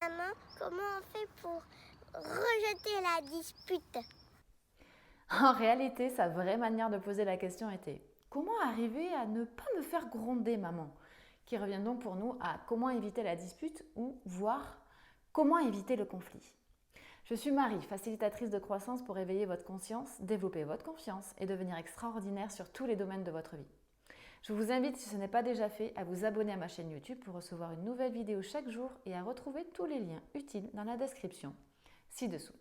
Maman, comment on fait pour rejeter la dispute? En réalité, sa vraie manière de poser la question était « Comment arriver à ne pas me faire gronder, maman ?» qui revient donc pour nous à « Comment éviter la dispute ?» ou voire « Comment éviter le conflit ?» Je suis Marie, facilitatrice de croissance pour éveiller votre conscience, développer votre confiance et devenir extraordinaire sur tous les domaines de votre vie. Je vous invite, si ce n'est pas déjà fait, à vous abonner à ma chaîne YouTube pour recevoir une nouvelle vidéo chaque jour et à retrouver tous les liens utiles dans la description ci-dessous.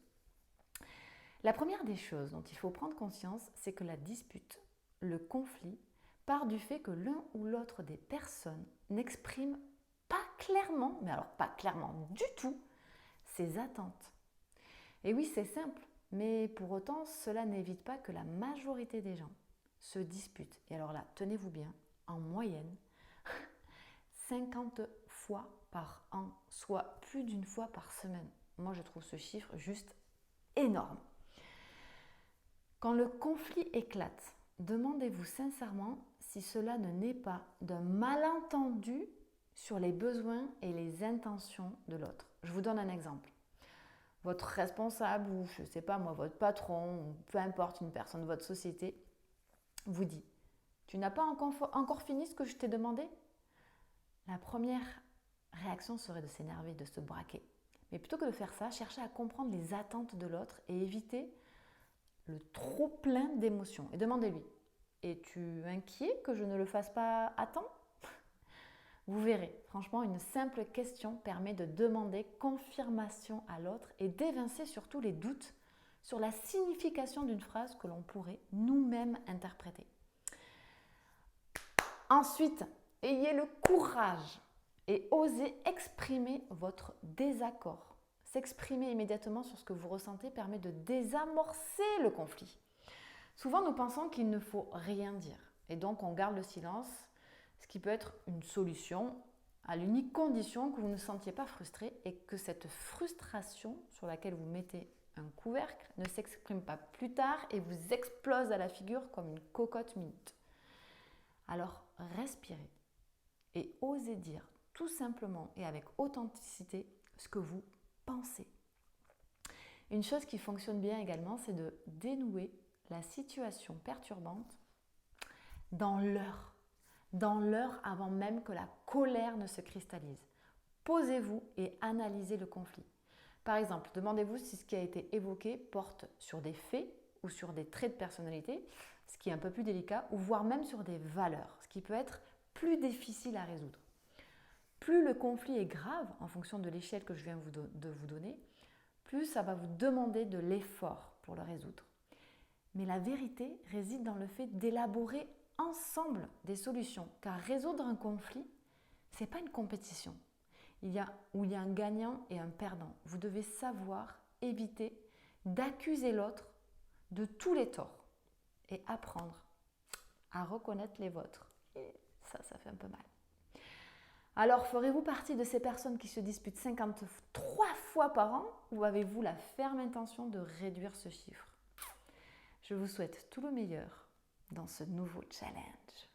La première des choses dont il faut prendre conscience, c'est que la dispute, le conflit, part du fait que l'un ou l'autre des personnes n'exprime pas clairement, mais alors pas clairement du tout, ses attentes. Et oui, c'est simple, mais pour autant, cela n'évite pas que la majorité des gens se disputent. Et alors là, tenez-vous bien, en moyenne, 50 fois par an, soit plus d'une fois par semaine. Moi, je trouve ce chiffre juste énorme. Quand le conflit éclate, demandez-vous sincèrement si cela ne naît pas d'un malentendu sur les besoins et les intentions de l'autre. Je vous donne un exemple. Votre responsable ou, je ne sais pas moi, votre patron, ou peu importe une personne de votre société, vous dit « Tu n'as pas encore fini ce que je t'ai demandé ?» La première réaction serait de s'énerver, de se braquer. Mais plutôt que de faire ça, cherchez à comprendre les attentes de l'autre et évitez le trop plein d'émotions. Et demandez-lui, es-tu inquiet que je ne le fasse pas à temps? Vous verrez, franchement, une simple question permet de demander confirmation à l'autre et d'évincer surtout les doutes sur la signification d'une phrase que l'on pourrait nous-mêmes interpréter. Ensuite, ayez le courage et osez exprimer votre désaccord. S'exprimer immédiatement sur ce que vous ressentez permet de désamorcer le conflit. Souvent, nous pensons qu'il ne faut rien dire et donc on garde le silence, ce qui peut être une solution à l'unique condition que vous ne sentiez pas frustré et que cette frustration sur laquelle vous mettez un couvercle ne s'exprime pas plus tard et vous explose à la figure comme une cocotte minute. Alors, respirez et osez dire tout simplement et avec authenticité ce que vous pensez. Une chose qui fonctionne bien également, c'est de dénouer la situation perturbante dans l'heure avant même que la colère ne se cristallise. Posez-vous et analysez le conflit. Par exemple, demandez-vous si ce qui a été évoqué porte sur des faits ou sur des traits de personnalité, ce qui est un peu plus délicat, ou voire même sur des valeurs, ce qui peut être plus difficile à résoudre. Plus le conflit est grave, en fonction de l'échelle que je viens de vous donner, plus ça va vous demander de l'effort pour le résoudre. Mais la vérité réside dans le fait d'élaborer ensemble des solutions, car résoudre un conflit, ce n'est pas une compétition où il y a un gagnant et un perdant. Vous devez savoir éviter d'accuser l'autre de tous les torts et apprendre à reconnaître les vôtres. Et ça fait un peu mal. Alors, ferez-vous partie de ces personnes qui se disputent 53 fois par an ou avez-vous la ferme intention de réduire ce chiffre? Je vous souhaite tout le meilleur dans ce nouveau challenge.